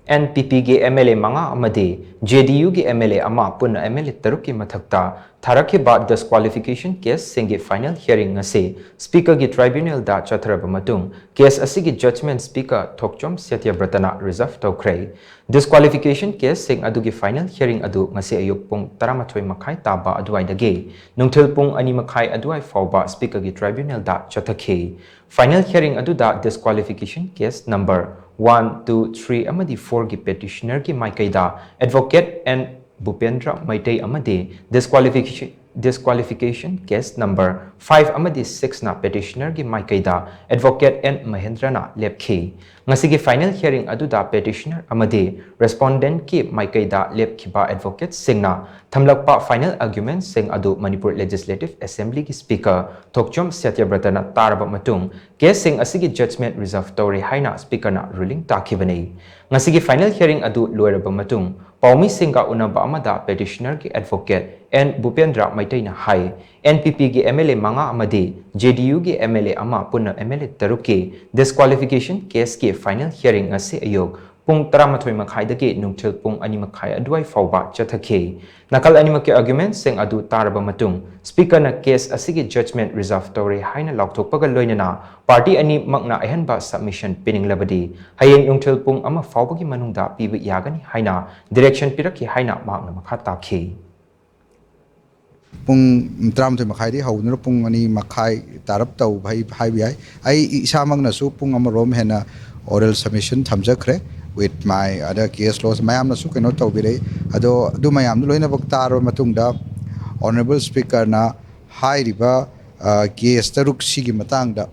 NPP gi MLA manga amadi JDU gi MLA ama punna MLA tarukki mathakta tharakkhiba disqualification case Singi final hearing ngasi Speaker gi Tribunal da chatharaba matung case asigi Judgement Speaker Thokchom Satyabrata na reserve Toukhre disqualification case sing adugi final hearing adu ngasi ayuk pung 13:30 taba aduai dagi nungthil pung 2:30 aduai fawba Speaker gi Tribunal da Chathakhre final hearing adu da disqualification case number 1, 2, 3 amadi 4 gi petitioner ki maikaida advocate and Bupendra Maitei amadi disqualification case number 5 amadi 6 na petitioner gi maikaida advocate and Mahendra na lepki ngasi gi final hearing adu da petitioner amadi respondent ki maikaida lepkiba advocate singna thamlakpa final argument sing adu Manipur Legislative Assembly ki speaker Thokchom Satyabrata na taraba matung case sing asigi judgment reserve tori haina speaker na ruling takhibani ngasi gi final hearing adu loiraba matung Paumi Singa unaba amada petitioner ki advocate and Bupendra Maitei na hai NPP ki MLA manga amadi JDU ki MLA ama punna MLA taruki disqualification case ki final hearing ngasi ayog pung 13:30 dagi nungthil pung 2:30 aduai fawba Chathakhre nakal 2 argument sing adu taraba matung speaker na case asigi judgment reserve tori haina laukthokpaga loinana party ani makna ehanba submission pining labadi hayeng nungthil pung ama fawbagi manungda pibi yagani haina direction piraki haina makna makha takhi pung 13:30 di haunur pung 2:30 tarap tau bhai bi ai isamang na su pung amarom hena oral submission thamjakhre with my other case laws mayam na su keno tawbire ado du mayam loina baktar matungda honorable speaker na high riba case taruk sigi matangda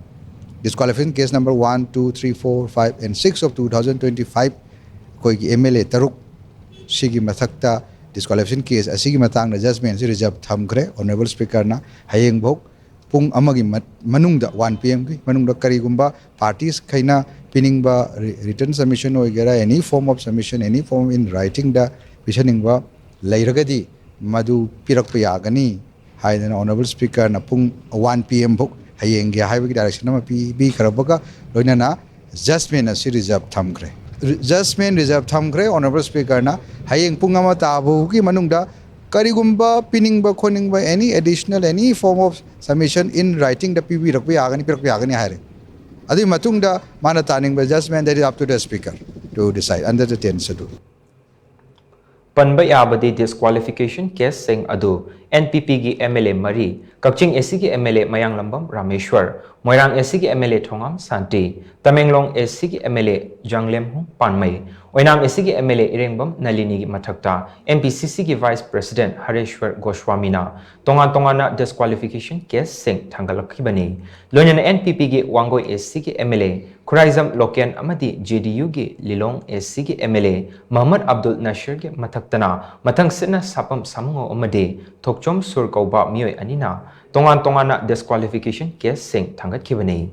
disqualification case number 1 2 3 4 5 and 6 of 2025 koi gi MLA taruk sigi mathakta disqualification case asigi matangda judgment si reserve thamkhre honorable speaker na hayeng bok pung amagi manungda 1 pm gi manungda karigumba parties khaina piningba written submission oigera any form of submission any form in writing da bisaningba leiragadi madu pirakpa yagani haidana honorable speaker na pung 1 pm bok hayeng gi haibagi direction ma bi kharabaga loinana judgment asi reserve thamkhre judgment reserve thamkhre honorable speaker na hayeng pung ama tabu gi manungda karigumba piningba khoningba any additional any form of submission in writing da pibi rakpa yagani haire adi matungda mana taning judgment that is up to the speaker to decide under the 10th schedule Panba yabadi disqualification case sing adu NPP gi MLA Mari Kakching asigi MLA Mayang Lambam Rameshwar Moirang asigi MLA Thongam Santi Tamenglong asigi MLA Janglem Hung Panmai Oinam asigi MLA Irengbam Nalini gi mathakta MPCC gi Vice President Hareshwar Goswamina tonga disqualification case sing thangalakibani loinana NPP gi Wangoi asigi MLA Khuraizam Loken amadi JDU gi Lilong asigi MLA Muhammad Abdul Nasir gi mathaktana mathang sina sapam samungo amadi Thokchom sur kauba mioi anina tonga disqualification case sing thangatkibani